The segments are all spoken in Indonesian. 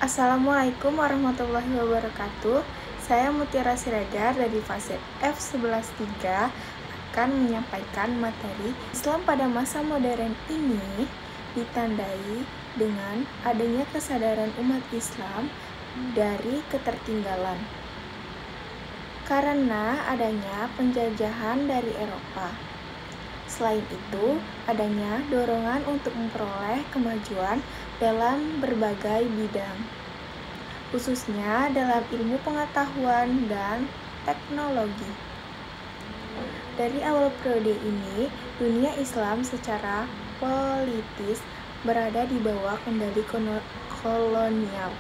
Assalamualaikum warahmatullahi wabarakatuh. Saya Mutiara Siregar dari fase F11-3 akan menyampaikan materi Islam pada masa modern ini ditandai dengan adanya kesadaran umat Islam dari ketertinggalan karena adanya penjajahan dari Eropa. Selain itu, adanya dorongan untuk memperoleh kemajuan dalam berbagai bidang, khususnya dalam ilmu pengetahuan dan teknologi. Dari awal periode ini, dunia Islam secara politis berada di bawah kendali kolonial.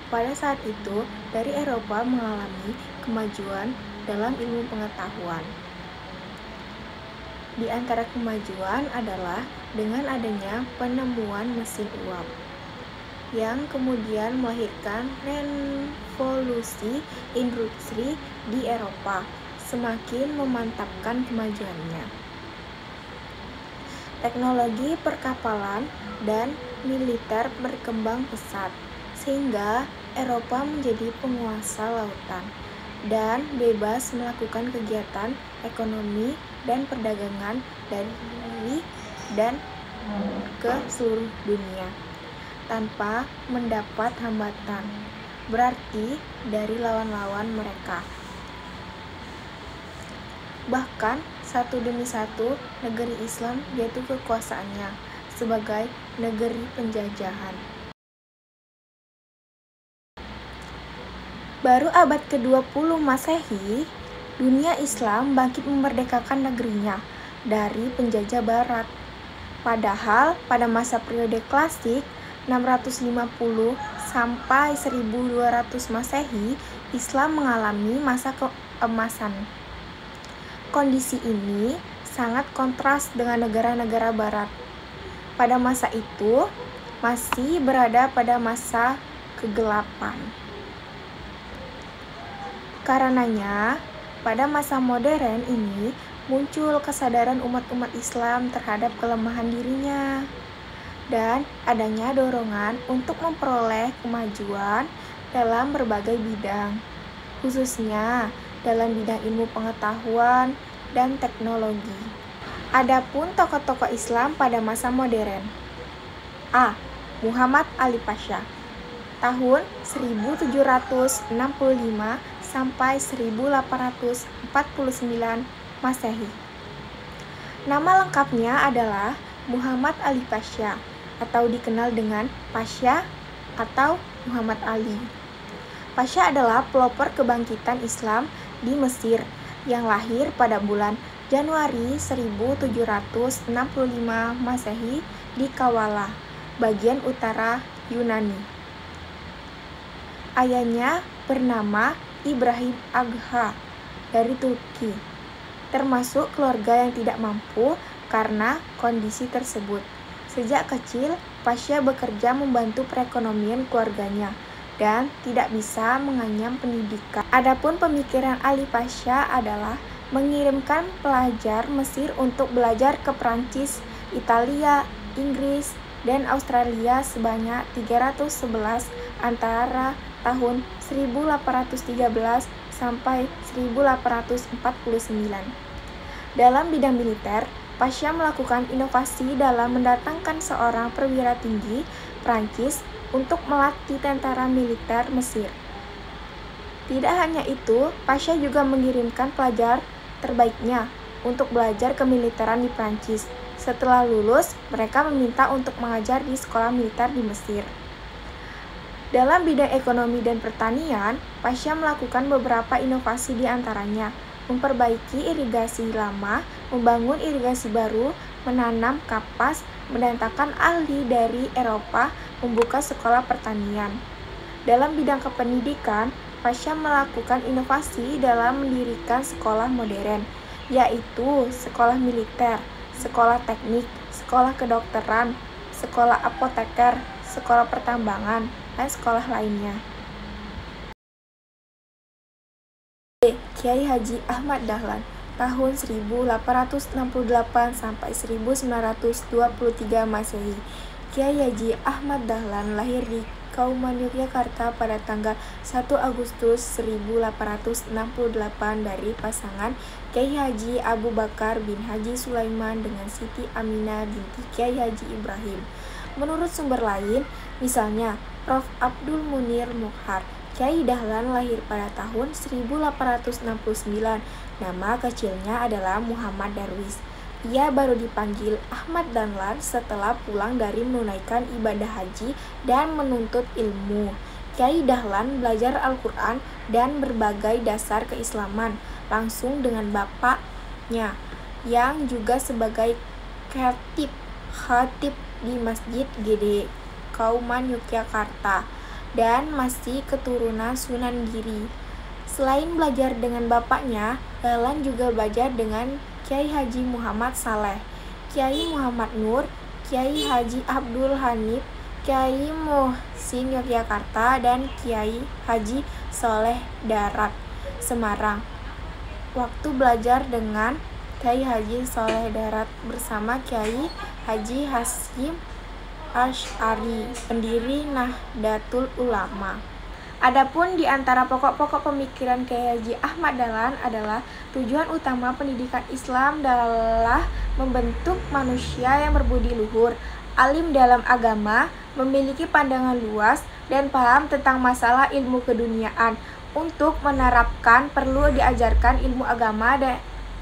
Pada saat itu, dari Eropa mengalami kemajuan dalam ilmu pengetahuan. Di antara kemajuan adalah dengan adanya penemuan mesin uap, yang kemudian melahirkan revolusi industri di Eropa, semakin memantapkan kemajuannya. Teknologi perkapalan dan militer berkembang pesat, sehingga Eropa menjadi penguasa lautan dan bebas melakukan kegiatan ekonomi dan perdagangan dari dan ke seluruh dunia tanpa mendapat hambatan berarti dari lawan-lawan mereka. Bahkan satu demi satu negeri Islam jatuh kekuasaannya sebagai negeri penjajahan. Baru abad ke-20 Masehi, dunia Islam bangkit memerdekakan negerinya dari penjajah barat. Padahal pada masa periode klasik 650 sampai 1200 Masehi, Islam mengalami masa keemasan. Kondisi ini sangat kontras dengan negara-negara barat. Pada masa itu masih berada pada masa kegelapan. Karenanya, pada masa modern ini muncul kesadaran umat-umat Islam terhadap kelemahan dirinya dan adanya dorongan untuk memperoleh kemajuan dalam berbagai bidang, khususnya dalam bidang ilmu pengetahuan dan teknologi. Adapun tokoh-tokoh Islam pada masa modern: A. Muhammad Ali Pasha, tahun 1765 sampai 1849 Masehi. Nama lengkapnya adalah Muhammad Ali Pasha, atau dikenal dengan Pasha atau Muhammad Ali. Pasha adalah pelopor kebangkitan Islam di Mesir yang lahir pada bulan Januari 1765 Masehi di Kawala, bagian utara Yunani. Ayahnya bernama Ibrahim Agha dari Turki, termasuk keluarga yang tidak mampu karena kondisi tersebut. Sejak kecil, Pasha bekerja membantu perekonomian keluarganya dan tidak bisa menganyam pendidikan. Adapun pemikiran Ali Pasha adalah mengirimkan pelajar Mesir untuk belajar ke Prancis, Italia, Inggris, dan Australia sebanyak 311 antara tahun 1813 sampai 1849. Dalam bidang militer, Pasha melakukan inovasi dalam mendatangkan seorang perwira tinggi Prancis untuk melatih tentara militer Mesir. Tidak hanya itu, Pasha juga mengirimkan pelajar terbaiknya untuk belajar kemiliteran di Prancis. Setelah lulus, mereka meminta untuk mengajar di sekolah militer di Mesir. Dalam bidang ekonomi dan pertanian, Pasha melakukan beberapa inovasi di antaranya: memperbaiki irigasi lama, membangun irigasi baru, menanam kapas, mendatangkan ahli dari Eropa, membuka sekolah pertanian. Dalam bidang kependidikan, Pasha melakukan inovasi dalam mendirikan sekolah modern, yaitu sekolah militer, sekolah teknik, sekolah kedokteran, sekolah apoteker, sekolah pertambangan, dan sekolah lainnya. B. Kiai Haji Ahmad Dahlan, tahun 1868 sampai 1923 Masehi. Kiai Haji Ahmad Dahlan lahir di Kauman Yogyakarta pada tanggal 1 Agustus 1868 dari pasangan Kyai Haji Abu Bakar bin Haji Sulaiman dengan Siti Aminah binti Kyai Haji Ibrahim. Menurut sumber lain, misalnya Prof. Abdul Munir Mukhtar, Kyai Dahlan lahir pada tahun 1869. Nama kecilnya adalah Muhammad Darwis. Ia baru dipanggil Ahmad Dahlan setelah pulang dari menunaikan ibadah haji dan menuntut ilmu. Kyai Dahlan belajar Al-Quran dan berbagai dasar keislaman langsung dengan bapaknya, yang juga sebagai khatib di Masjid Gede Kauman Yogyakarta dan masih keturunan Sunan Giri. Selain belajar dengan bapaknya, Dahlan juga belajar dengan Kyai Haji Muhammad Saleh, Kyai Muhammad Nur, Kyai Haji Abdul Hanif, Kyai Muhsin Yogyakarta, dan Kyai Haji Soleh Darat Semarang. Waktu belajar dengan Kyai Haji Soleh Darat bersama Kyai Haji Hasyim Asy'ari, pendiri Nahdlatul Ulama. Adapun di antara pokok-pokok pemikiran Kyai Haji Ahmad Dahlan adalah tujuan utama pendidikan Islam adalah membentuk manusia yang berbudi luhur, alim dalam agama, memiliki pandangan luas, dan paham tentang masalah ilmu keduniaan. Untuk menerapkan perlu diajarkan ilmu agama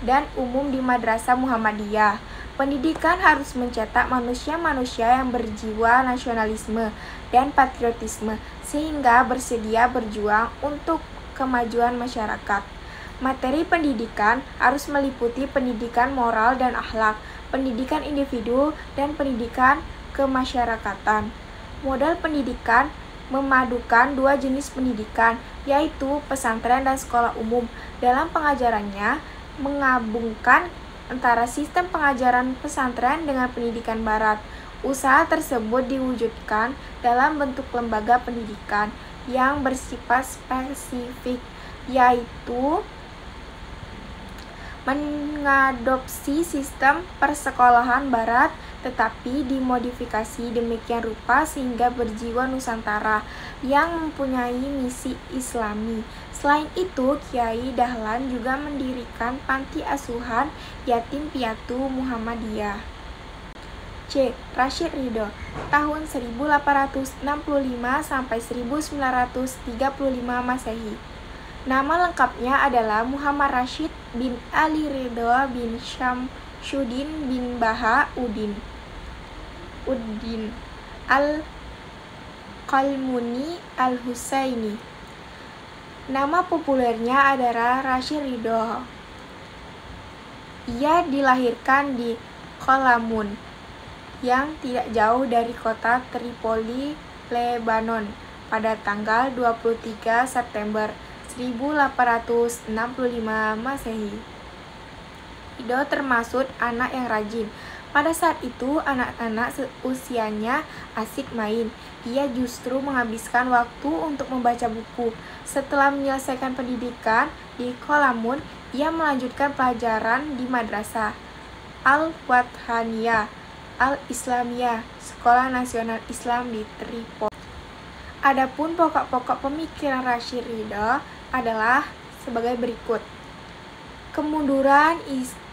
dan umum di Madrasah Muhammadiyah. Pendidikan harus mencetak manusia-manusia yang berjiwa nasionalisme dan patriotisme sehingga bersedia berjuang untuk kemajuan masyarakat. Materi pendidikan harus meliputi pendidikan moral dan akhlak, pendidikan individu, dan pendidikan kemasyarakatan. Model pendidikan memadukan dua jenis pendidikan, yaitu pesantren dan sekolah umum. Dalam pengajarannya, menggabungkan antara sistem pengajaran pesantren dengan pendidikan barat. Usaha tersebut diwujudkan dalam bentuk lembaga pendidikan yang bersifat spesifik, yaitu mengadopsi sistem persekolahan barat tetapi dimodifikasi demikian rupa sehingga berjiwa Nusantara yang mempunyai misi Islami. Selain itu, Kyai Dahlan juga mendirikan panti asuhan yatim piatu Muhammadiyah. C. Rashid Ridho, tahun 1865 sampai 1935 Masehi. Nama lengkapnya adalah Muhammad Rashid bin Ali Ridho bin Syamsuddin bin Baha Uddin Al-Qalmuni Al-Husaini. Nama populernya adalah Rashid Ridho. Ia dilahirkan di Qalamun, yang tidak jauh dari kota Tripoli, Lebanon, pada tanggal 23 September 1865 Masehi. Ridho termasuk anak yang rajin. Pada saat itu, anak-anak seusianya asik main. Ia justru menghabiskan waktu untuk membaca buku. Setelah menyelesaikan pendidikan di Qalamun, ia melanjutkan pelajaran di Madrasah Al-Wathaniyah Al-Islamiyah, Sekolah Nasional Islam di Tripoli. Adapun pokok-pokok pemikiran Rashid Ridho adalah sebagai berikut. Kemunduran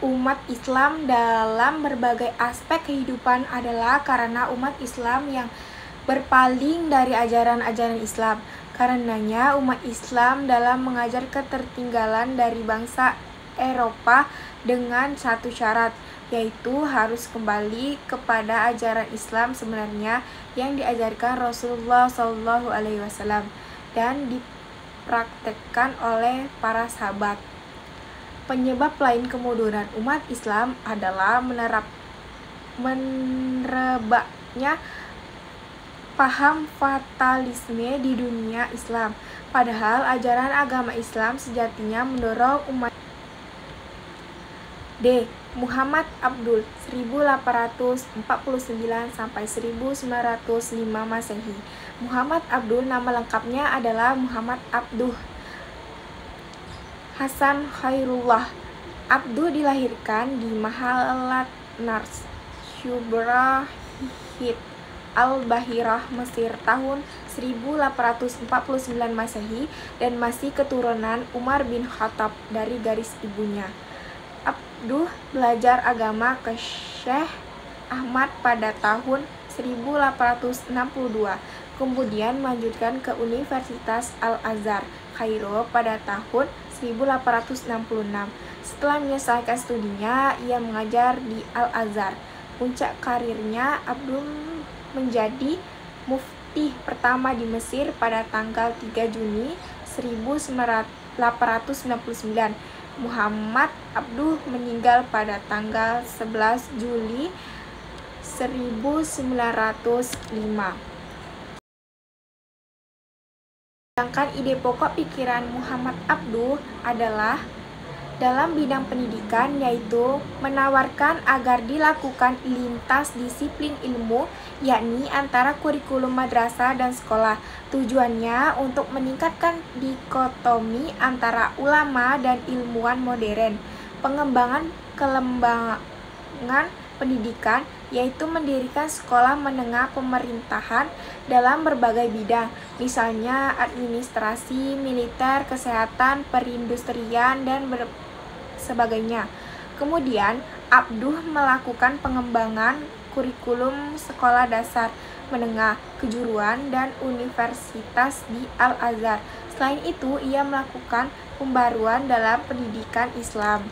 umat Islam dalam berbagai aspek kehidupan adalah karena umat Islam yang berpaling dari ajaran-ajaran Islam. Karenanya umat Islam dalam mengajar ketertinggalan dari bangsa Eropa dengan satu syarat, yaitu harus kembali kepada ajaran Islam sebenarnya yang diajarkan Rasulullah SAW dan dipraktekkan oleh para sahabat. Penyebab lain kemunduran umat Islam adalah merebaknya paham fatalisme di dunia Islam. Padahal ajaran agama Islam sejatinya mendorong umat. D. Muhammad Abduh, 1849 sampai 1905 Masehi. Muhammad Abduh nama lengkapnya adalah Muhammad Abduh Hasan Khairullah. Abduh dilahirkan di Mahalat Nars, Syubrahit, Al-Bahirah, Mesir tahun 1849 Masehi dan masih keturunan Umar bin Khattab dari garis ibunya. Abduh belajar agama ke Syekh Ahmad pada tahun 1862, kemudian melanjutkan ke Universitas Al-Azhar, Kairo pada tahun 1866. Setelah menyelesaikan studinya, ia mengajar di Al-Azhar. Puncak karirnya, Abduh menjadi mufti pertama di Mesir pada tanggal 3 Juni 1899. Muhammad Abduh meninggal pada tanggal 11 Juli 1905. Sedangkan ide pokok pikiran Muhammad Abduh adalah dalam bidang pendidikan, yaitu menawarkan agar dilakukan lintas disiplin ilmu, yakni antara kurikulum madrasah dan sekolah. Tujuannya untuk meningkatkan dikotomi antara ulama dan ilmuwan modern. Pengembangan pendidikan, yaitu mendirikan sekolah menengah pemerintahan dalam berbagai bidang, misalnya administrasi, militer, kesehatan, perindustrian, dan sebagainya. Kemudian, Abduh melakukan pengembangan kurikulum sekolah dasar, menengah, kejuruan, dan universitas di Al-Azhar. Selain itu, ia melakukan pembaruan dalam pendidikan Islam.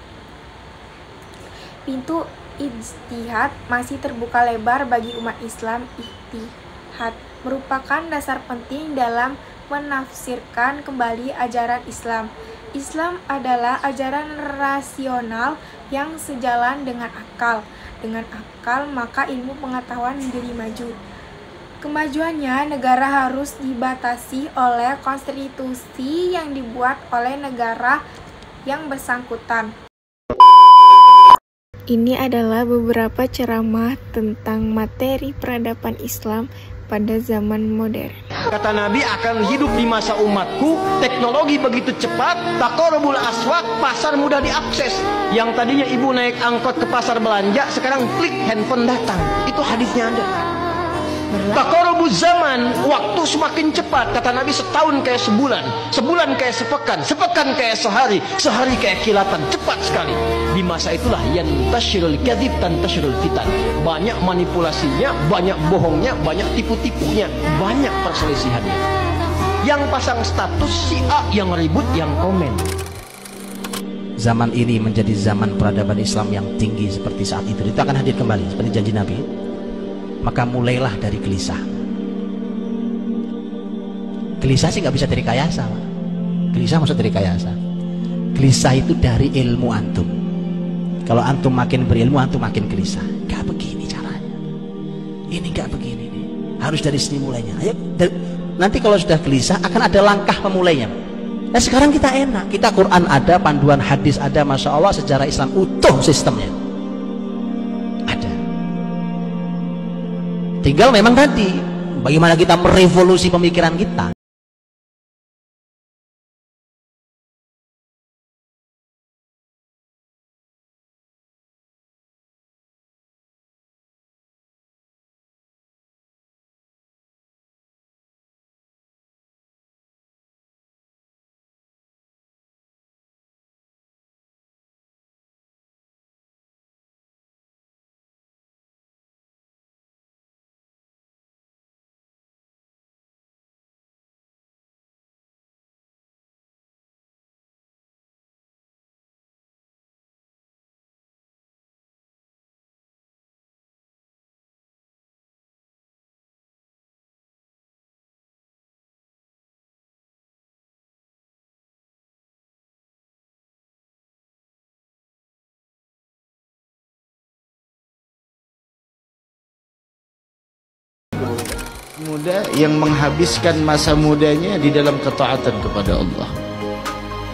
Pintu ijtihad masih terbuka lebar bagi umat Islam. Ijtihad merupakan dasar penting dalam menafsirkan kembali ajaran Islam. Islam adalah ajaran rasional yang sejalan dengan akal. Dengan akal, maka ilmu pengetahuan menjadi maju. Kemajuannya, negara harus dibatasi oleh konstitusi yang dibuat oleh negara yang bersangkutan. Ini adalah beberapa ceramah tentang materi peradaban Islam pada zaman modern. Kata Nabi, akan hidup di masa umatku, teknologi begitu cepat, taqarrubul aswaq, pasar mudah diakses. Yang tadinya ibu naik angkot ke pasar belanja, sekarang klik handphone datang. Itu hadisnya ada. Taqarrubuz zaman, waktu semakin cepat. Kata Nabi, setahun kayak sebulan, sebulan kayak sepekan, sepekan kayak sehari, sehari kayak kilatan, cepat sekali. Di masa itulah yantashirul kadzib tantashirul fitan. Banyak manipulasinya, banyak bohongnya, banyak tipu-tipunya, banyak perselisihannya. Yang pasang status si A, yang ribut, yang komen. Zaman ini menjadi zaman peradaban Islam yang tinggi seperti saat itu. Itu akan hadir kembali seperti janji Nabi. Maka mulailah dari gelisah. Gelisah sih nggak bisa dari rekayasa, Pak. Gelisah maksud dari rekayasa. Gelisah itu dari ilmu antum. Kalau antum makin berilmu, antum makin gelisah. Gak begini caranya. Ini gak begini nih. Harus dari sini mulainya. Ayo, nanti kalau sudah gelisah akan ada langkah memulainya. Nah sekarang kita enak. Kita Quran ada, panduan hadis ada, masya Allah, sejarah Islam utuh sistemnya. Tinggal memang tadi bagaimana kita merevolusi pemikiran kita. Muda yang menghabiskan masa mudanya di dalam ketaatan kepada Allah,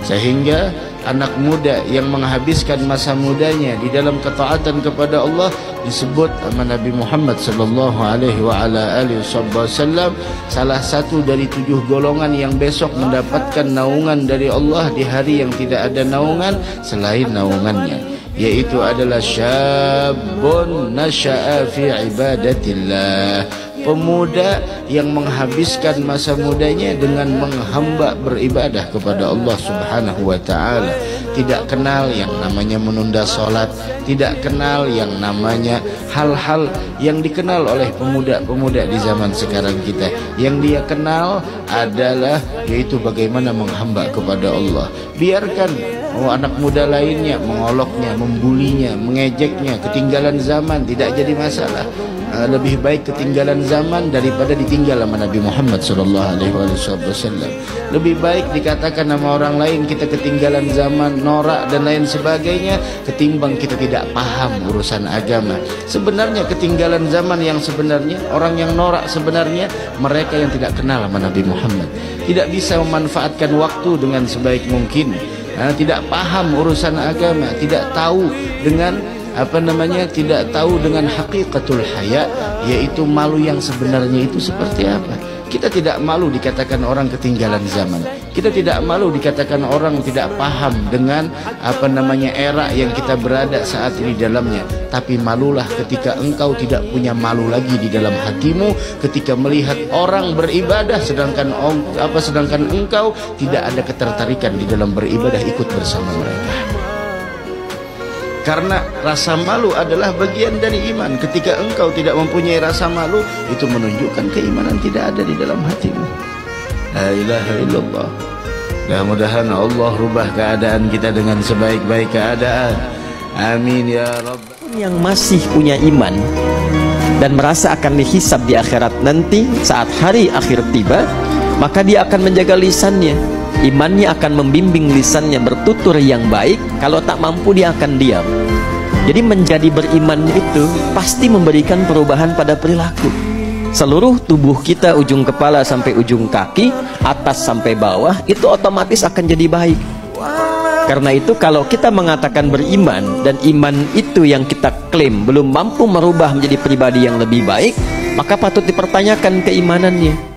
sehingga anak muda yang menghabiskan masa mudanya di dalam ketaatan kepada Allah disebut sama Nabi Muhammad sallallahu alaihi wasallam salah satu dari 7 golongan yang besok mendapatkan naungan dari Allah di hari yang tidak ada naungan selain naungannya, yaitu adalah syabun nasya'a fi ibadatillah, pemuda yang menghabiskan masa mudanya dengan menghamba beribadah kepada Allah Subhanahu wa taala. Tidak kenal yang namanya menunda sholat, tidak kenal yang namanya hal-hal yang dikenal oleh pemuda-pemuda di zaman sekarang kita. Yang dia kenal adalah yaitu bagaimana menghamba kepada Allah. Biarkan anak muda lainnya mengoloknya, membulinya, mengejeknya, ketinggalan zaman, tidak jadi masalah. Lebih baik ketinggalan zaman daripada ditinggal sama Nabi Muhammad SAW. Lebih baik dikatakan sama orang lain kita ketinggalan zaman, norak dan lain sebagainya, ketimbang kita tidak paham urusan agama. Sebenarnya ketinggalan zaman yang sebenarnya, orang yang norak sebenarnya mereka yang tidak kenal sama Nabi Muhammad, tidak bisa memanfaatkan waktu dengan sebaik mungkin, tidak paham urusan agama, tidak tahu dengan tidak tahu dengan hakikatul haya, yaitu malu yang sebenarnya itu seperti apa. Kita tidak malu dikatakan orang ketinggalan zaman. Kita tidak malu dikatakan orang tidak paham dengan era yang kita berada saat ini dalamnya. Tapi malulah ketika engkau tidak punya malu lagi di dalam hatimu ketika melihat orang beribadah sedangkan engkau tidak ada ketertarikan di dalam beribadah ikut bersama mereka. Karena rasa malu adalah bagian dari iman. Ketika engkau tidak mempunyai rasa malu, itu menunjukkan keimanan tidak ada di dalam hatimu. La ilaha illallah. Mudah-mudahan Allah rubah keadaan kita dengan sebaik-baik keadaan. Amin ya Rabb. Yang masih punya iman dan merasa akan dihisab di akhirat nanti saat hari akhir tiba, maka dia akan menjaga lisannya. Imannya akan membimbing lisannya bertutur yang baik. Kalau tak mampu dia akan diam. Jadi menjadi beriman itu pasti memberikan perubahan pada perilaku. Seluruh tubuh kita, ujung kepala sampai ujung kaki, atas sampai bawah, itu otomatis akan jadi baik. Karena itu kalau kita mengatakan beriman dan iman itu yang kita klaim belum mampu merubah menjadi pribadi yang lebih baik, maka patut dipertanyakan keimanannya.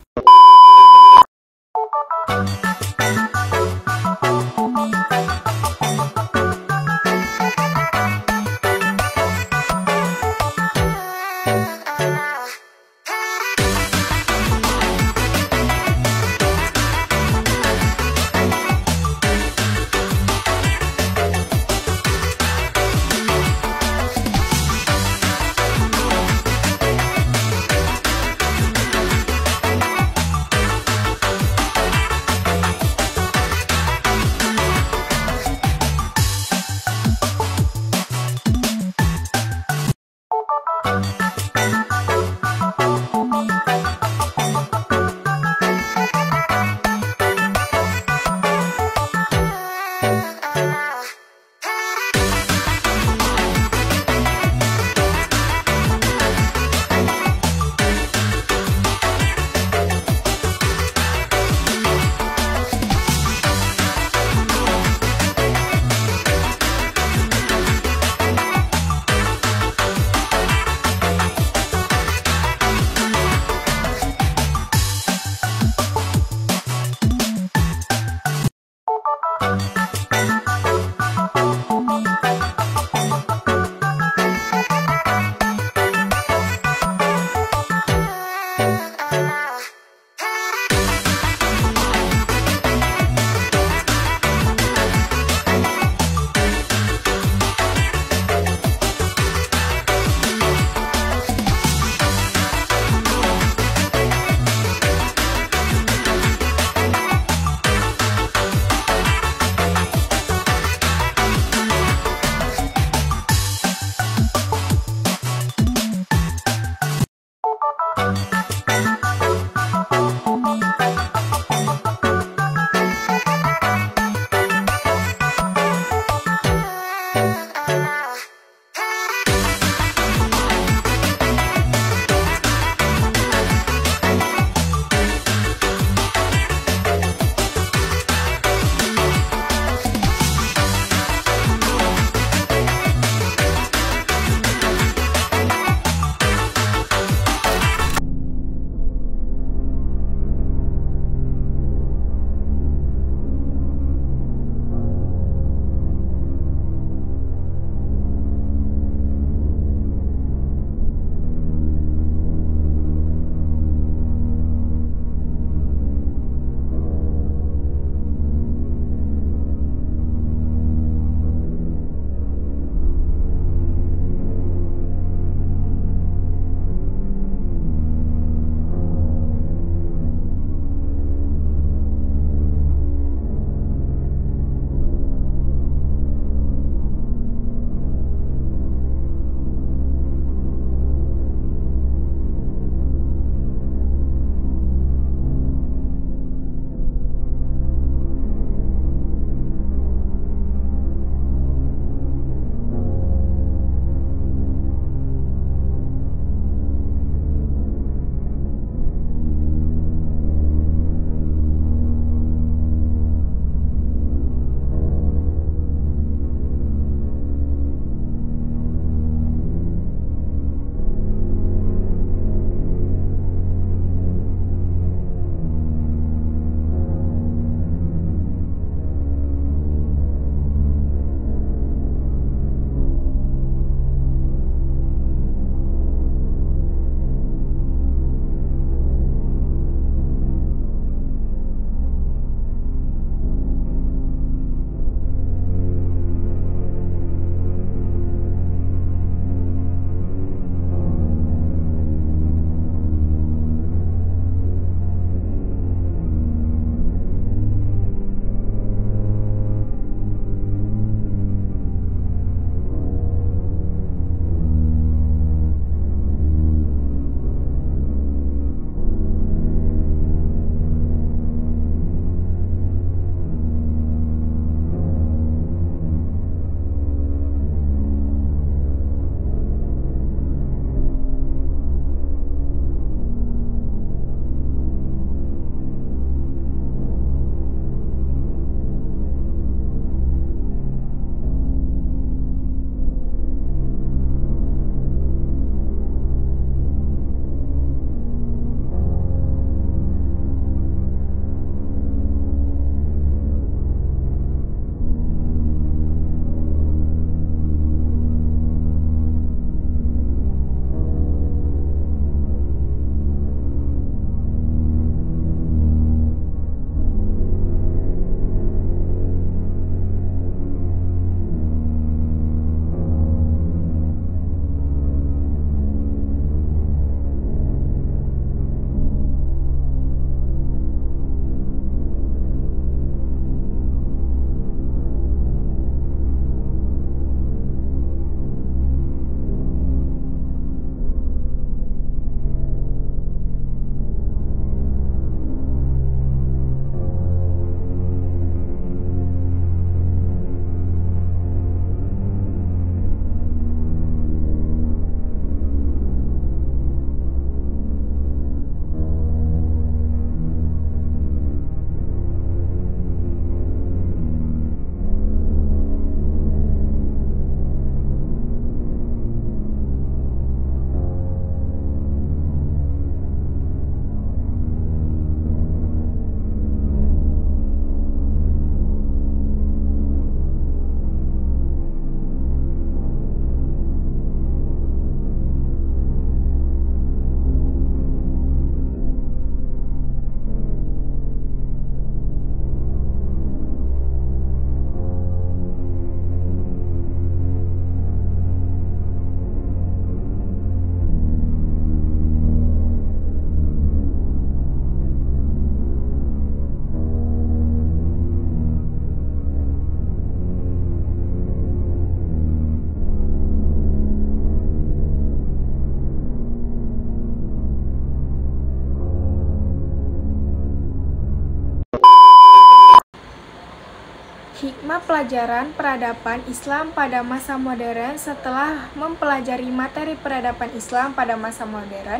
Hikmah pelajaran peradaban Islam pada masa modern. Setelah mempelajari materi peradaban Islam pada masa modern,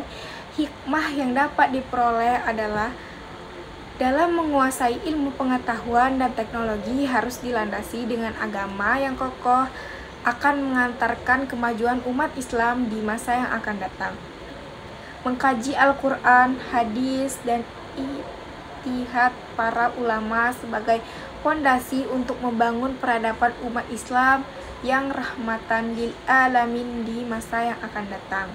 hikmah yang dapat diperoleh adalah dalam menguasai ilmu pengetahuan dan teknologi harus dilandasi dengan agama yang kokoh akan mengantarkan kemajuan umat Islam di masa yang akan datang. Mengkaji Al-Quran, hadis, dan ijtihad para ulama sebagai fondasi untuk membangun peradaban umat Islam yang rahmatan lil alamin di masa yang akan datang.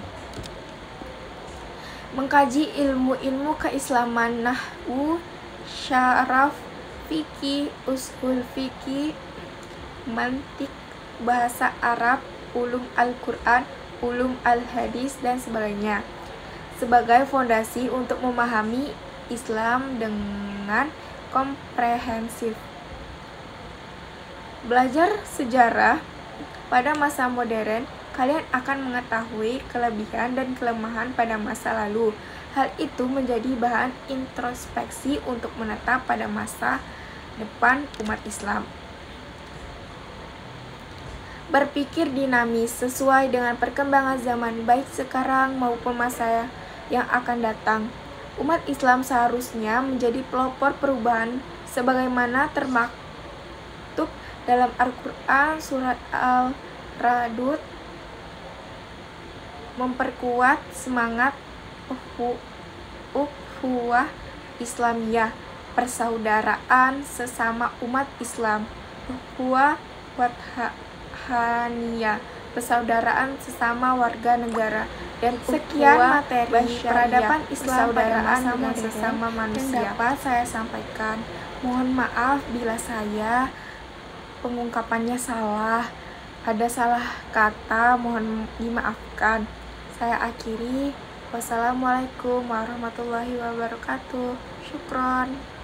Mengkaji ilmu-ilmu keislaman, nahwu, syaraf, fikih, usul fikih, mantik, bahasa Arab, ulum Al-Quran, ulum Al-Hadis, dan sebagainya sebagai fondasi untuk memahami Islam dengan komprehensif. Belajar sejarah pada masa modern, kalian akan mengetahui kelebihan dan kelemahan pada masa lalu. Hal itu menjadi bahan introspeksi untuk menetap pada masa depan umat Islam. Berpikir dinamis sesuai dengan perkembangan zaman baik sekarang maupun masa yang akan datang. Umat Islam seharusnya menjadi pelopor perubahan sebagaimana termaktub dalam Al-Quran surat Al-Ra'd, memperkuat semangat ukhuwah Islamiyah, persaudaraan sesama umat Islam, ukhuwah wadhaniyah, persaudaraan sesama warga negara, dan sekian materi peradaban Islam pada masa modern sesama manusia yang dapat saya sampaikan. Mohon maaf bila saya pengungkapannya salah, ada salah kata, mohon dimaafkan. Saya akhiri. Wassalamualaikum warahmatullahi wabarakatuh. Syukron.